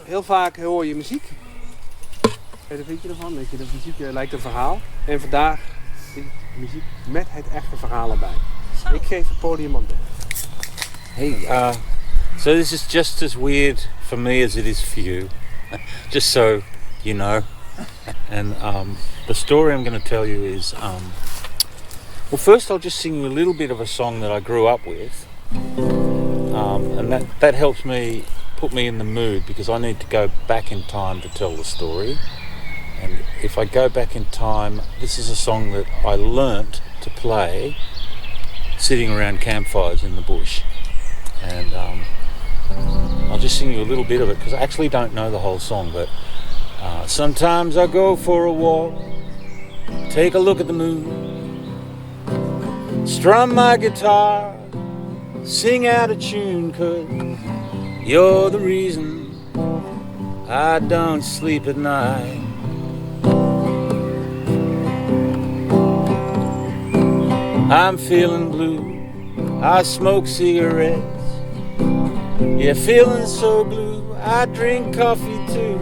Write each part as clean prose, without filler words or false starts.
heel vaak hoor je muziek. En dan vind je ervan, dat je de muziek lijkt een verhaal. En vandaag is muziek met het echte verhaal erbij. Ik geef het podium aan Dave. Hey, so this is just as weird for me as it is for you. Just so you know. And the story I'm going to tell you is... well, first I'll just sing you a little bit of a song that I grew up with. And that helps me put me in the mood because I need to go back in time to tell the story. And if I go back in time, this is a song that I learnt to play sitting around campfires in the bush. And I'll just sing you a little bit of it because I actually don't know the whole song, but sometimes I go for a walk, take a look at the moon, strum my guitar, sing out a tune, 'cause you're the reason I don't sleep at night. I'm feeling blue, I smoke cigarettes. Yeah, feeling so blue, I drink coffee too.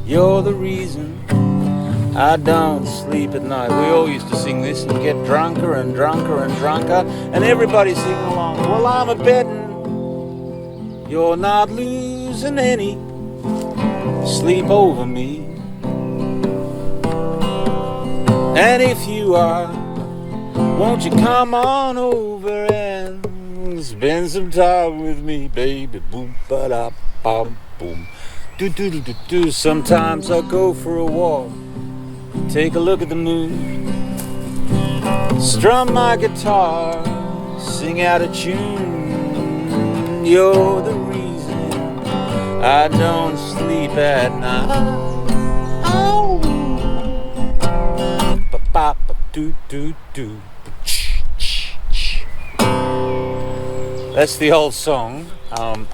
You're the reason I don't sleep at night. We all used to sing this and get drunker and drunker and drunker, and everybody singing along. Well, I'm a betting you're not losing any sleep over me. And if you are, won't you come on over and spend some time with me, baby? Boom, ba da, bum, boom. Do do do do do. Sometimes I go for a walk, take a look at the moon, strum my guitar, sing out a tune. You're the reason I don't sleep at night. Oh. Ba ba do do do. That's the old song.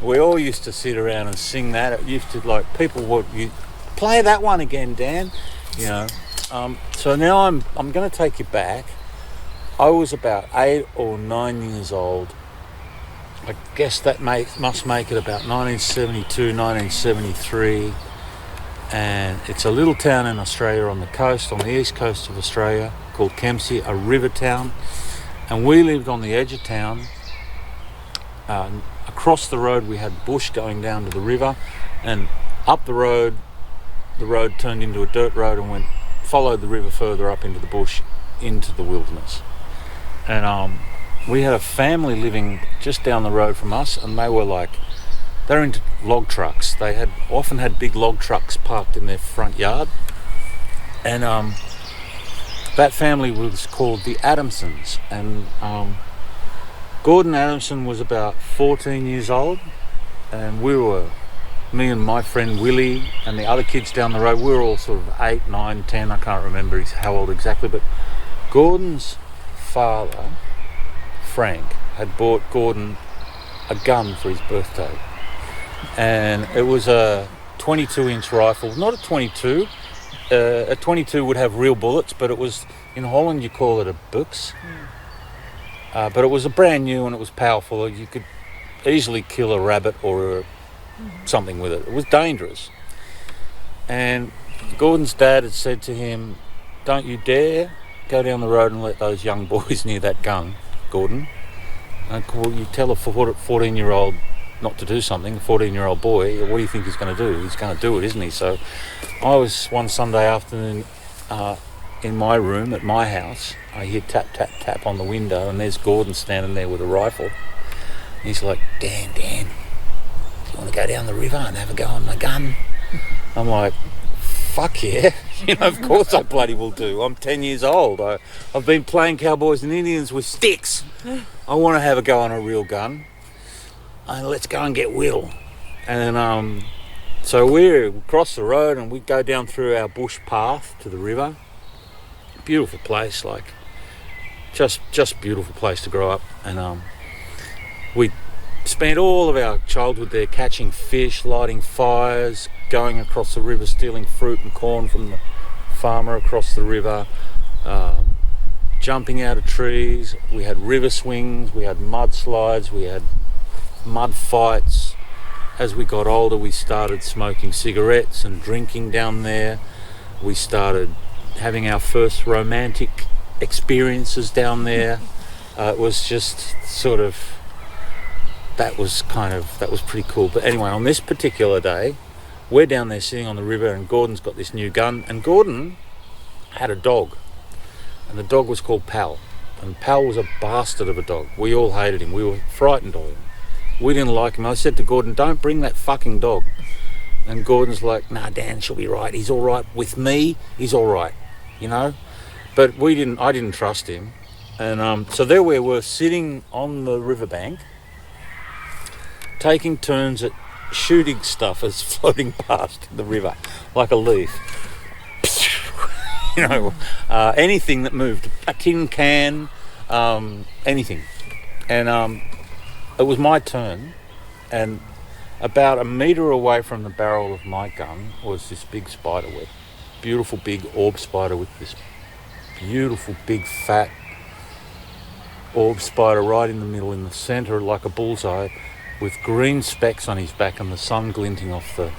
We all used to sit around and sing that. It used to, like, people would, you play that one again, Dan. You know. So now I'm going to take you back. I was about 8 or 9 years old. I guess that must make it about 1972, 1973. And it's a little town in Australia on the coast, on the east coast of Australia, called Kempsey, a river town. And we lived on the edge of town. Across the road we had bush going down to the river, and up the road turned into a dirt road and followed the river further up into the bush, into the wilderness. And we had a family living just down the road from us, and they're into log trucks. They often had big log trucks parked in their front yard. And that family was called the Adamsons. And Gordon Adamson was about 14 years old. And me and my friend Willie and the other kids down the road, we were all sort of 8, 9, 10, I can't remember how old exactly. But Gordon's father, Frank, had bought Gordon a gun for his birthday. And it was a 22-inch rifle, not a 22. A 22 would have real bullets, but it was, in Holland you call it a buks. But it was a brand new and it was powerful. You could easily kill a rabbit or something with it. It was dangerous. And Gordon's dad had said to him, "Don't you dare go down the road and let those young boys near that gun, Gordon." And well, you tell a 14-year-old not to do something, a 14-year-old boy, what do you think he's going to do? He's going to do it, isn't he? So I was one Sunday afternoon in my room at my house. I hear tap, tap, tap on the window, and there's Gordon standing there with a rifle. And he's like, Dan, do you want to go down the river and have a go on my gun? I'm like, fuck yeah. Of course I bloody will do. I'm 10 years old. I've been playing cowboys and Indians with sticks. I want to have a go on a real gun. Let's go and get Will. And so we cross the road and we go down through our bush path to the river. Beautiful place, just beautiful place to grow up. And we spent all of our childhood there catching fish, lighting fires, going across the river, stealing fruit and corn from the farmer across the river, jumping out of trees. We had river swings, we had mudslides, we had mud fights. as we got older, we started smoking cigarettes and drinking down there. We started having our first romantic experiences down there. It was just sort of, that was pretty cool. But anyway, on this particular day, we're down there sitting on the river, and Gordon's got this new gun, and Gordon had a dog, and the dog was called Pal, and Pal was a bastard of a dog. We all hated him. We were frightened of him. We didn't like him. I said to Gordon, don't bring that fucking dog. And Gordon's like, nah, Dan, she'll be right. He's all right with me. He's all right, you know. But I didn't trust him. And so there we were sitting on the riverbank, taking turns at shooting stuff as floating past the river like a leaf. You know, anything that moved, a tin can, anything. And it was my turn, and about a metre away from the barrel of my gun was this big spider web. Beautiful big orb spider with this beautiful big fat orb spider right in the middle, in the centre, like a bullseye, with green specks on his back and the sun glinting off the...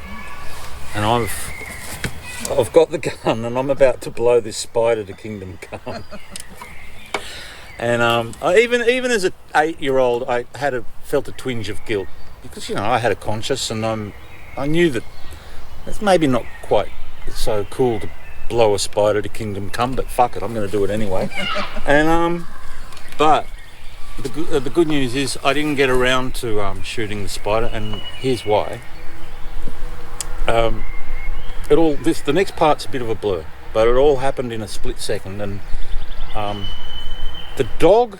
And I've got the gun, and I'm about to blow this spider to kingdom come. And even as an 8-year-old, I felt a twinge of guilt, because, you know, I had a conscience, and I knew that it's maybe not quite so cool to blow a spider to kingdom come, but fuck it, I'm going to do it anyway. And but the good news is I didn't get around to shooting the spider, and here's why. The next part's a bit of a blur, but it all happened in a split second, and the dog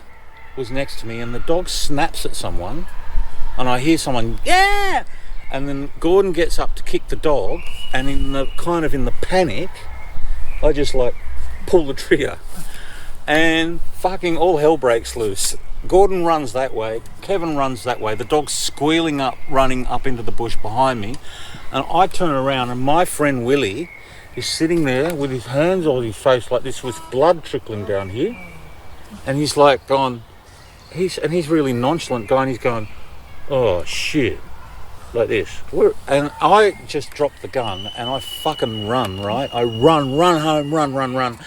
was next to me, and the dog snaps at someone, and I hear someone, yeah! And then Gordon gets up to kick the dog, and in the panic, I just like pull the trigger, and fucking all hell breaks loose. Gordon runs that way, Kevin runs that way, the dog's squealing up, running up into the bush behind me, and I turn around, and my friend Willie is sitting there with his hands on his face like this, with blood trickling down here, and he's like gone, he's really nonchalant guy, and he's going, oh shit, like this. And I just dropped the gun, and I fucking run, right? I run home, run.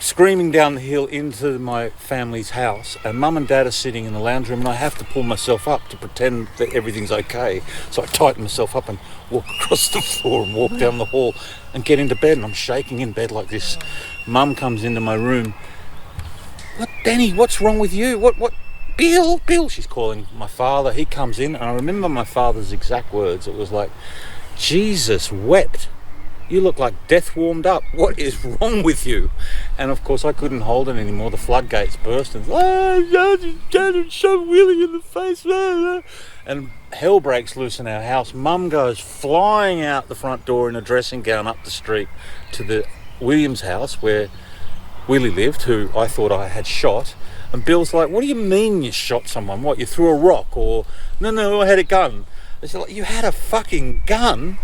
Screaming down the hill into my family's house, and Mum and Dad are sitting in the lounge room, and I have to pull myself up to pretend that everything's okay. So I tighten myself up and walk across the floor and walk down the hall and get into bed, and I'm shaking in bed like this. Mum comes into my room. What, Danny, what's wrong with you? What? Bill, she's calling my father. He comes in, and I remember my father's exact words. It was like, Jesus wept. You look like death warmed up. What is wrong with you? And of course I couldn't hold it anymore. The floodgates burst, and shove Willie in the face. And hell breaks loose in our house. Mum goes flying out the front door in a dressing gown up the street to the Williams house where Willie lived, who I thought I had shot. And Bill's like, what do you mean you shot someone? What, you threw a rock? Or, no, I had a gun. It's like, you had a fucking gun?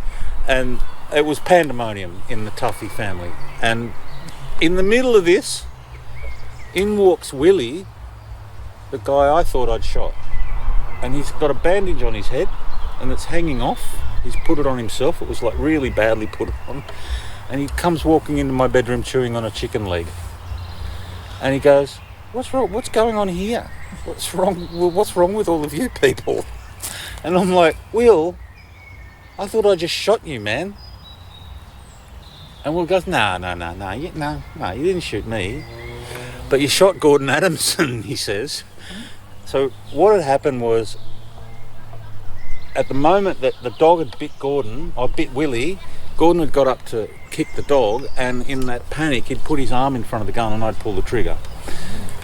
And it was pandemonium in the Tuffy family. And in the middle of this, in walks Willie, the guy I thought I'd shot. And he's got a bandage on his head, and it's hanging off. He's put it on himself. It was like really badly put on. And he comes walking into my bedroom chewing on a chicken leg. And he goes, what's wrong? What's going on here? What's wrong with all of you people? And I'm like, Will, I thought I just shot you, man. And Will goes, no, you didn't shoot me. But you shot Gordon Adamson, he says. So what had happened was, at the moment that the dog had bit Willie, Gordon had got up to kick the dog, and in that panic he'd put his arm in front of the gun and I'd pull the trigger.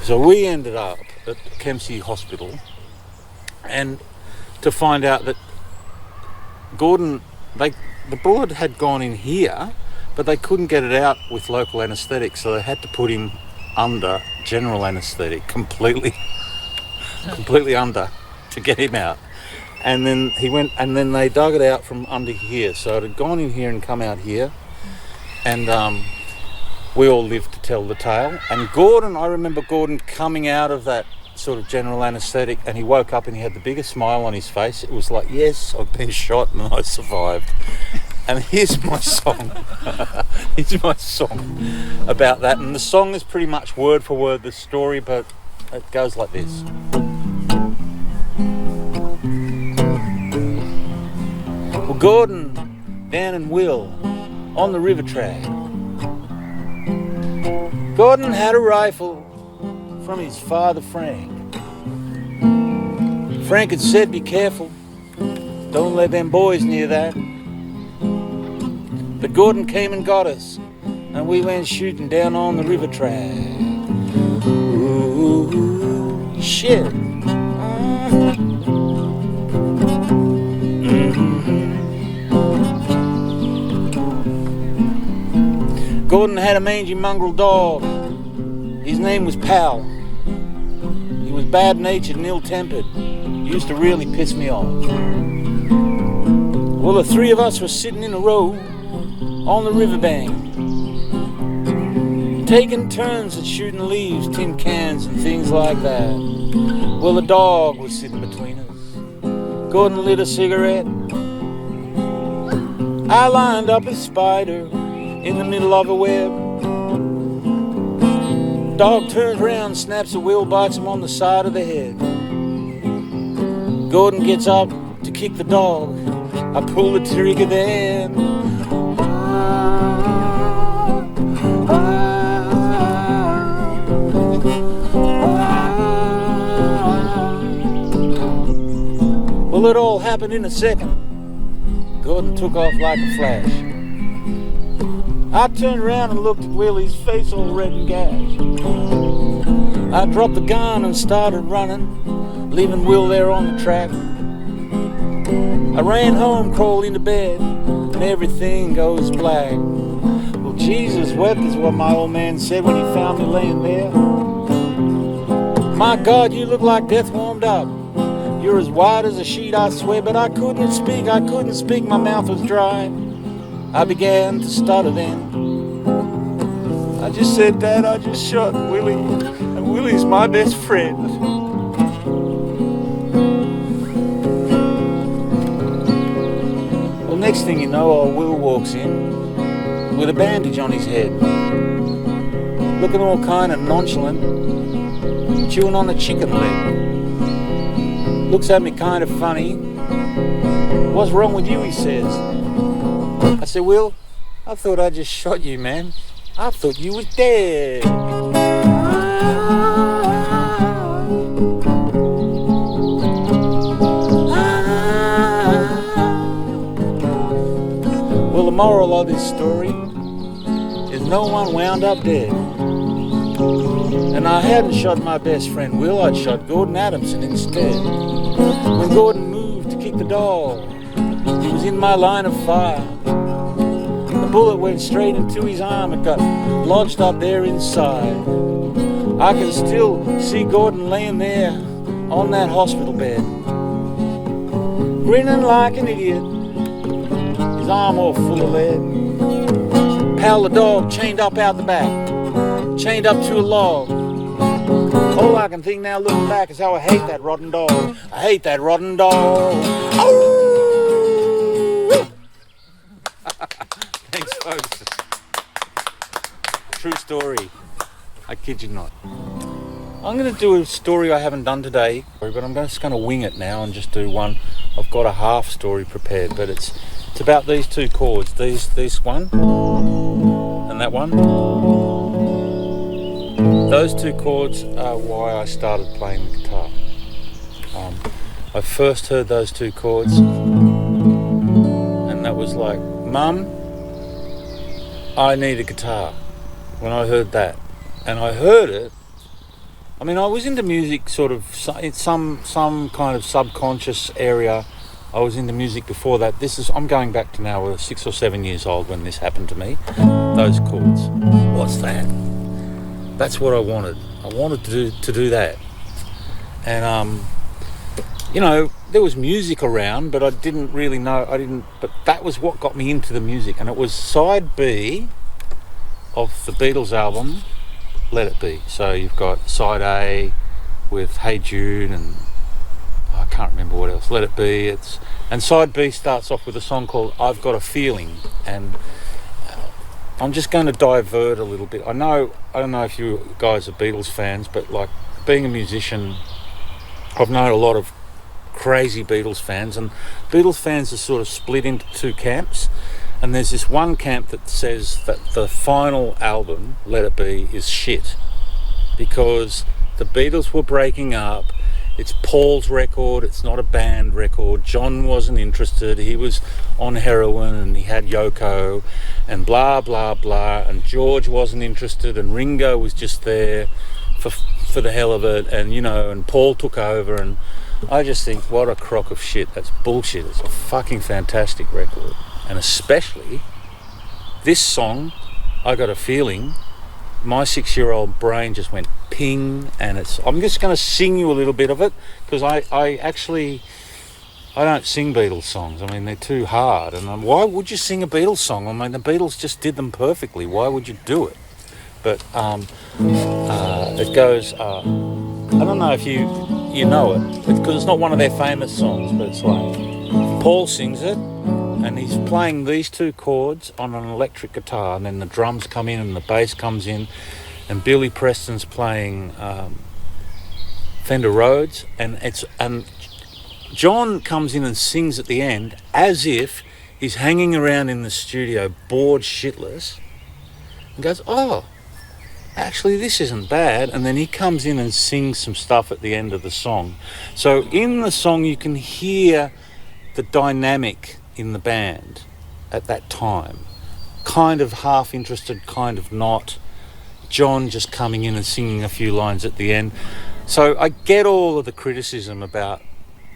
So we ended up at Kempsey Hospital, and to find out that Gordon, the bullet had gone in here, but they couldn't get it out with local anaesthetic, so they had to put him under general anaesthetic, completely under, to get him out. And then he went, and then they dug it out from under here, so it had gone in here and come out here, and we all lived to tell the tale. And Gordon, I remember Gordon coming out of that sort of general anaesthetic, and he woke up and he had the biggest smile on his face. It was like, yes, I've been shot and I survived. And here's my song. Here's my song about that. And the song is pretty much word for word the story, but it goes like this. Well, Gordon, Dan and Will on the river track. Gordon had a rifle from his father Frank. Frank had said, be careful, don't let them boys near that. But Gordon came and got us, and we went shooting down on the river track. Ooh, shit. Gordon had a mangy mongrel dog. His name was Pal. He was bad-natured and ill-tempered. Used to really piss me off. Well, the three of us were sitting in a row on the riverbank, taking turns at shooting leaves, tin cans and things like that. Well, the dog was sitting between us. Gordon lit a cigarette. I lined up a spider in the middle of a web. Dog turns around, snaps a wheel, bites him on the side of the head. Gordon gets up to kick the dog. I pull the trigger then. Well, it all happened in a second. Gordon took off like a flash. I turned around and looked at Willie's face all red and gashed. I dropped the gun and started running, leaving Will there on the track. I ran home, crawled into bed, and everything goes black. Well, Jesus wept is what my old man said when he found me laying there. My God, you look like death warmed up. You're as white as a sheet, I swear, but I couldn't speak, my mouth was dry. I began to stutter then. I just said, Dad, I just shot Willie, and Willie's my best friend. Well, next thing you know, old Will walks in with a bandage on his head, looking all kind of nonchalant, chewing on a chicken leg. Looks at me kind of funny. What's wrong with you, he says. I said, Will, I thought I just shot you, man. I thought you was dead. Well, the moral of this story is no one wound up dead. And I hadn't shot my best friend Will, I'd shot Gordon Adamson instead. When Gordon moved to kick the dog, he was in my line of fire. The bullet went straight into his arm. It got lodged up there inside. I can still see Gordon laying there on that hospital bed, grinning like an idiot, his arm all full of lead. Pal the dog chained up out the back, chained up to a log. All I can think now looking back is how I hate that rotten dog. I hate that rotten dog. Oh! Thanks, folks. True story. I kid you not. I'm going to do a story I haven't done today, but I'm just going to wing it now and just do one. I've got a half story prepared, but it's about these two chords. This one and that one. Those two chords are why I started playing the guitar. I first heard those two chords, and that was like, Mum, I need a guitar. When I heard that, and I heard it, I mean, I was into music sort of in some kind of subconscious area. I was into music before that. I'm going back to now 6 or 7 years old when this happened to me. Those chords. What's that? That's what I wanted. I wanted to do that. And there was music around, but I didn't really know. But that was what got me into the music, and it was side B of the Beatles album, Let It Be. So you've got side A, with Hey Jude, and I can't remember what else. Let It Be. And side B starts off with a song called I've Got a Feeling, and I'm just going to divert a little bit. I don't know if you guys are Beatles fans, but like being a musician, I've known a lot of crazy Beatles fans, and Beatles fans are sort of split into two camps. And there's this one camp that says that the final album, Let It Be, is shit because the Beatles were breaking up. It's Paul's record, it's not a band record. John wasn't interested, he was on heroin and he had Yoko and blah blah blah, and George wasn't interested and Ringo was just there for the hell of it, and and Paul took over. And I just think, what a crock of shit. That's bullshit. It's a fucking fantastic record. And especially this song, I Got a Feeling, my 6-year-old brain just went ping, and I'm just going to sing you a little bit of it, because I don't sing Beatles songs. I mean, they're too hard. And why would you sing a Beatles song? I mean, the Beatles just did them perfectly. Why would you do it? But it goes, I don't know if you know it, because it's not one of their famous songs, but it's like Paul sings it, and he's playing these two chords on an electric guitar, and then the drums come in and the bass comes in, and Billy Preston's playing Fender Rhodes, and John comes in and sings at the end as if he's hanging around in the studio bored shitless, and goes, oh, actually this isn't bad, and then he comes in and sings some stuff at the end of the song. So in the song you can hear the dynamic in the band at that time, kind of half interested, kind of not. John just coming in and singing a few lines at the end. So I get all of the criticism about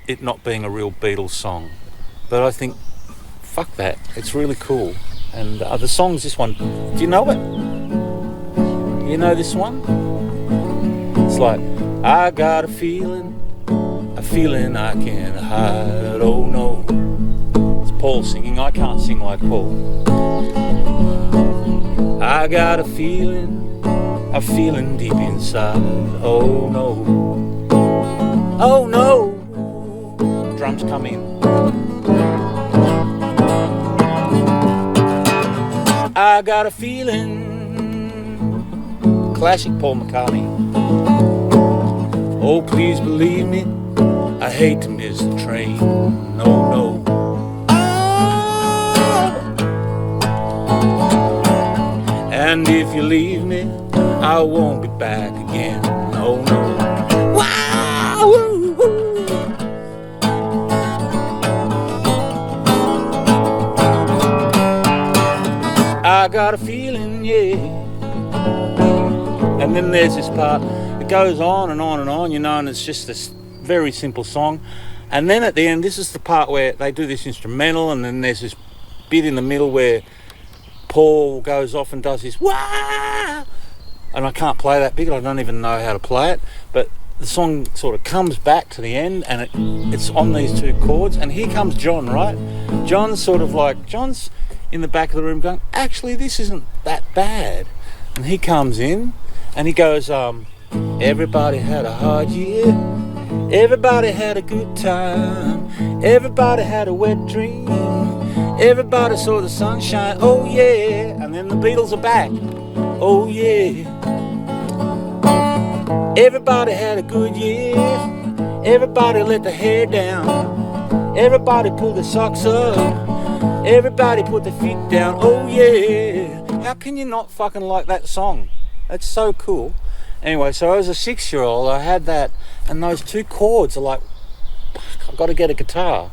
it not being a real Beatles song, but I think, fuck that, it's really cool. And the song's this one. Do you know it? You know this one? It's like, I got a feeling I can't hide, oh no. Paul singing. I can't sing like Paul. I got a feeling deep inside. Oh no, oh no. Drums come in. I got a feeling. Classic Paul McCartney. Oh, please believe me, I hate to miss the train. No, no. And if you leave me, I won't be back again. No, no. Wow! I got a feeling, yeah. And then there's this part. It goes on and on and on, and it's just this very simple song. And then at the end, this is the part where they do this instrumental, and then there's this bit in the middle where Paul goes off and does his wah, and I can't play that bit. I don't even know how to play it. But the song sort of comes back to the end, and it's on these two chords. And here comes John, right? John's in the back of the room going, actually, this isn't that bad. And he comes in, and he goes, everybody had a hard year. Everybody had a good time. Everybody had a wet dream. Everybody saw the sunshine, oh yeah. And then the Beatles are back, oh yeah. Everybody had a good year. Everybody let the hair down. Everybody pulled their socks up. Everybody put their feet down, oh yeah. How can you not fucking like that song? That's so cool. Anyway, so as a 6-year-old, I had that, and those two chords are like, fuck, I've got to get a guitar.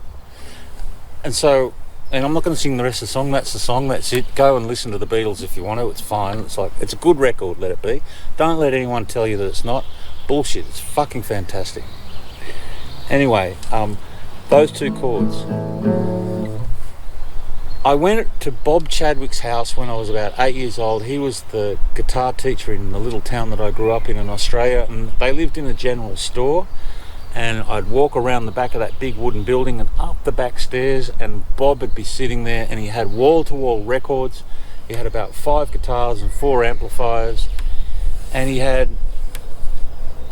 And I'm not going to sing the rest of the song. That's the song, that's it. Go and listen to the Beatles if you want to. It's fine. It's a good record, Let It Be. Don't let anyone tell you that it's not. Bullshit. It's fucking fantastic. Anyway, those two chords. I went to Bob Chadwick's house when I was about 8 years old. He was the guitar teacher in the little town that I grew up in Australia, and they lived in a general store. And I'd walk around the back of that big wooden building and up the back stairs, and Bob would be sitting there, and he had wall-to-wall records. He had about 5 guitars and 4 amplifiers, and he had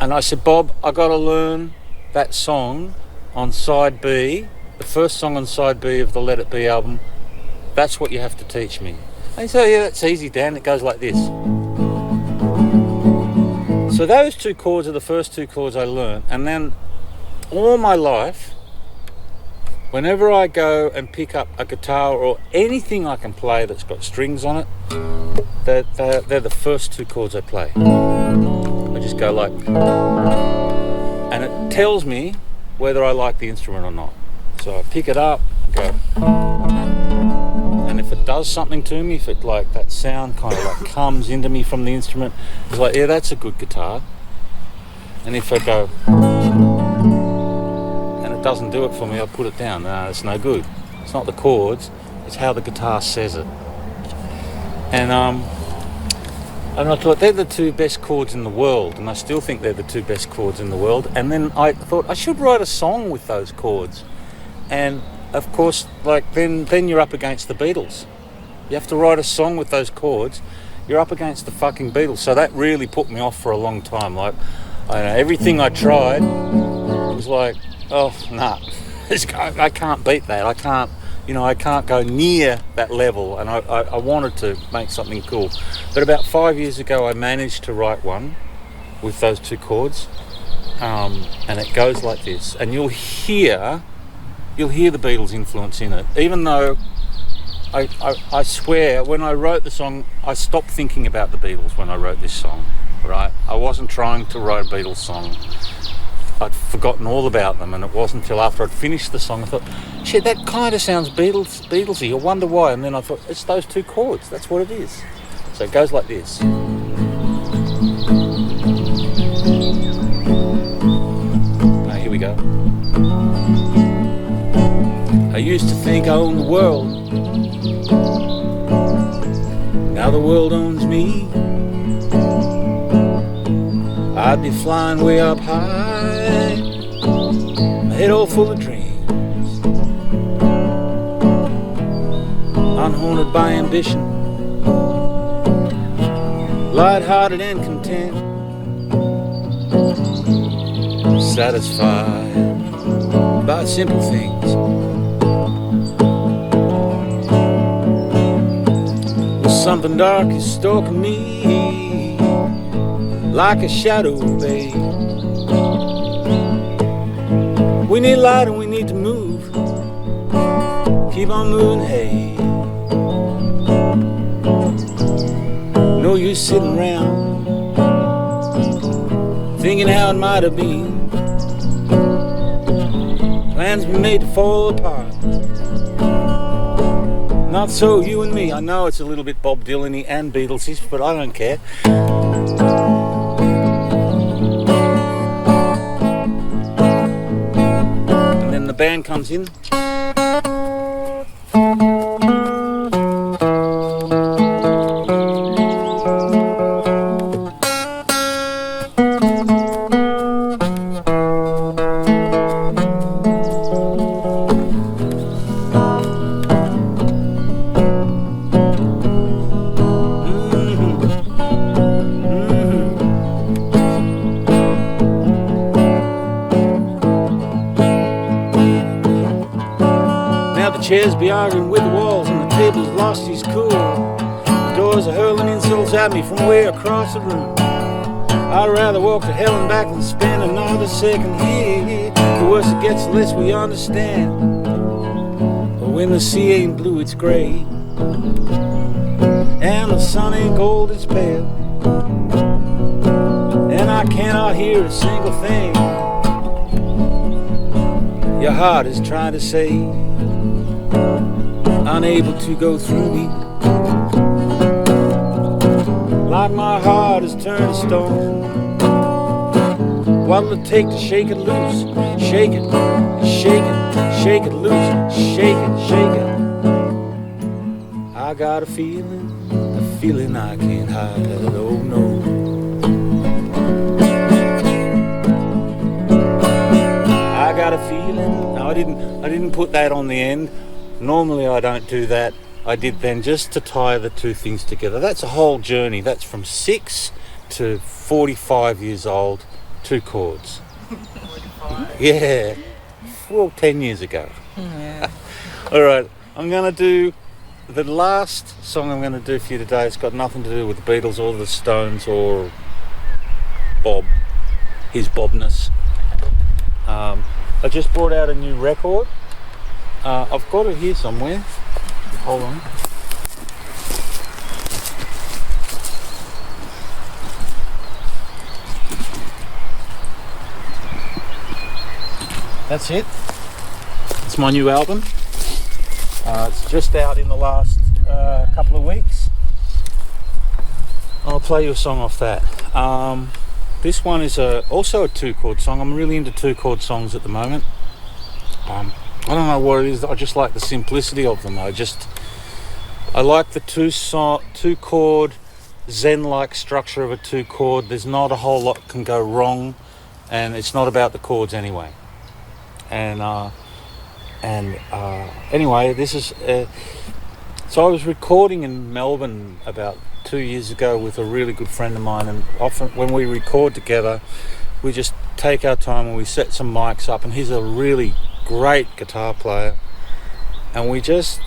And I said, Bob, I got to learn that song on side B, the first song on side B of the Let It Be album. That's what you have to teach me. And he said, yeah, that's easy, Dan. It goes like this. So those two chords are the first two chords I learned. And then all my life, whenever I go and pick up a guitar or anything I can play that's got strings on it, they're the first two chords I play. I just go like, and it tells me whether I like the instrument or not. So I pick it up, go, and if it does something to me, if it like that sound kind of like comes into me from the instrument, it's like, yeah, that's a good guitar. And if I go, and it doesn't do it for me, I'll put it down. No, it's no good. It's not the chords, it's how the guitar says it. And I thought they're the two best chords in the world, and I still think they're the two best chords in the world. And then I thought I should write a song with those chords. And of course, like then you're up against the Beatles. You have to write a song with those chords. You're up against the fucking Beatles. So that really put me off for a long time. Like, I don't know, everything I tried was like, oh, nah, I can't beat that. I can't go near that level, and I wanted to make something cool. But about 5 years ago, I managed to write one with those two chords, and it goes like this. And you'll hear the Beatles' influence in it, even though I swear, when I wrote the song, I stopped thinking about the Beatles when I wrote this song, right? I wasn't trying to write a Beatles song. I'd forgotten all about them, and it wasn't until after I'd finished the song I thought, shit, that kind of sounds Beatlesy. I wonder why. And then I thought, it's those two chords. That's what it is. So it goes like this. Here we go. I used to think I owned the world. Now the world owns me. I'd be flying way up high, my head all full of dreams, unhaunted by ambition, light-hearted and content, satisfied by simple things. Well, something dark is stalking me like a shadow, babe. We need light and we need to move. Keep on moving, hey. No use sitting around thinking how it might have been. Plans been made to fall apart. Not so you and me. I know it's a little bit Bob Dylan-y and Beatles-ish, but I don't care. The band comes in. Chairs be arguing with the walls, and the table's lost his cool. The doors are hurling insults at me from way across the room. I'd rather walk to hell and back than spend another second here. The worse it gets, the less we understand. But when the sea ain't blue, it's grey, and the sun ain't gold, it's pale, and I cannot hear a single thing your heart is trying to say. Unable to go through me, like my heart is turned to stone. What'll it take to shake it loose? Shake it, shake it, shake it loose, shake it, shake it. I got a feeling I can't hide it, oh no. I got a feeling. No, I didn't put that on the end. Normally I don't do that. I did then just to tie the two things together. That's a whole journey. That's from 6 to 45 years old. 2 chords. Yeah, well, 10 years ago. Yeah. All right, I'm going to do the last song I'm going to do for you today. It's got nothing to do with the Beatles or the Stones or Bob, his Bobness. I just brought out a new record. I've got it here somewhere. Hold on. That's it. It's my new album. It's just out in the last couple of weeks. I'll play you a song off that. This one is also a 2-chord song. I'm really into 2-chord songs at the moment. I don't know what it is. I just like the simplicity of them. I like the 2-chord Zen-like structure of a 2-chord. There's not a whole lot can go wrong, and it's not about the chords anyway. Anyway, this is. So I was recording in Melbourne about 2 years ago with a really good friend of mine, and often when we record together, we just take our time and we set some mics up, and he's a really great guitar player, and we just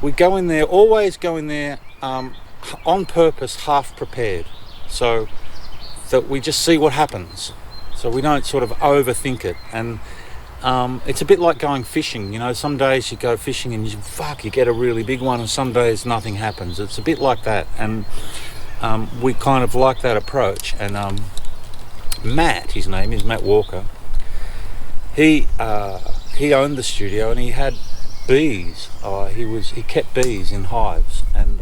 we go in there, always go in there on purpose, half prepared, so that we just see what happens, so we don't sort of overthink it. And it's a bit like going fishing, you know. Some days you go fishing and you get a really big one, and some days nothing happens. It's a bit like that, and we kind of like that approach. And Matt, his name is Matt Walker, he owned the studio, and he had bees. He kept bees in hives, and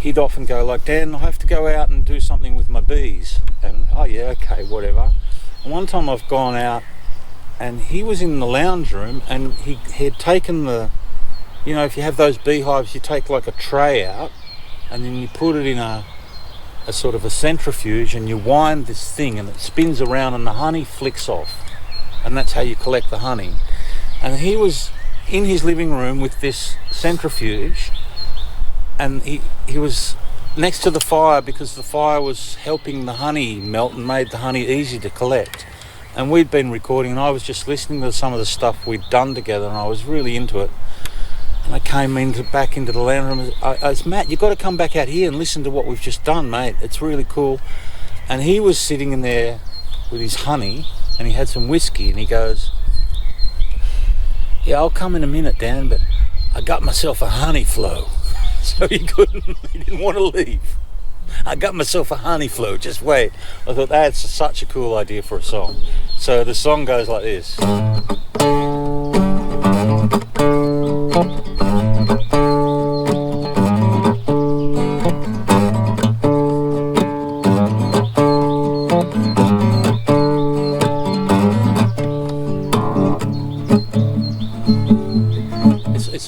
he'd often go like, "Dan, I have to go out and do something with my bees." And oh yeah, okay, whatever. And one time I've gone out, and he was in the lounge room, and he had taken if you have those beehives, you take like a tray out, and then you put it in a sort of a centrifuge, and you wind this thing, and it spins around, and the honey flicks off, and that's how you collect the honey. And he was in his living room with this centrifuge, and he was next to the fire, because the fire was helping the honey melt and made the honey easy to collect. And we'd been recording, and I was just listening to some of the stuff we'd done together, and I was really into it. And I came back into the lounge room. I said, "Matt, you've got to come back out here and listen to what we've just done, mate. It's really cool." And he was sitting in there with his honey, and he had some whiskey, and he goes, "Yeah, I'll come in a minute, Dan, but I got myself a honey flow." So he didn't want to leave. "I got myself a honey flow, just wait." I thought that's such a cool idea for a song. So the song goes like this.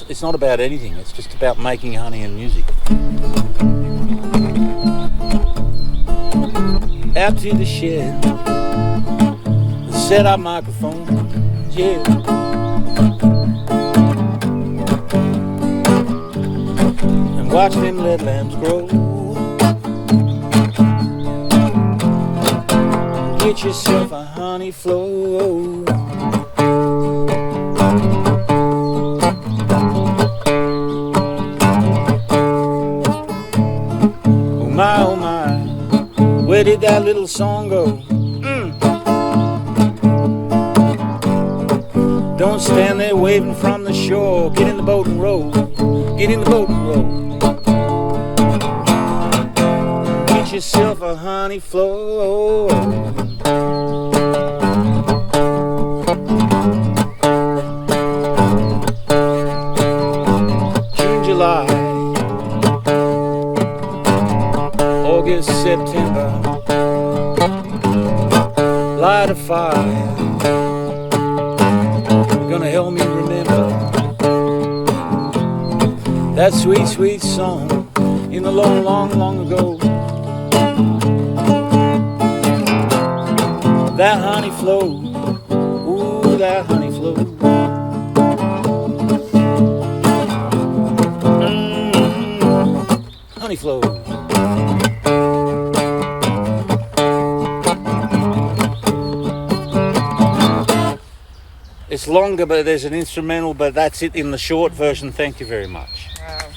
It's not about anything, it's just about making honey and music. Out to the shed, set up microphone, yeah. And watch them lead lambs grow. Get yourself a honey flow. Oh my, where did that little song go? Don't stand there waving from the shore. Get in the boat and row. Get in the boat and row. Get yourself a honey flow. June, July, August, September, light a fire. You're gonna help me remember that sweet, sweet song in the long, long, long ago. That honey flow, ooh, that honey flow. Honey flow. It's longer, but there's an instrumental, but that's it in the short version. Thank you very much. Wow.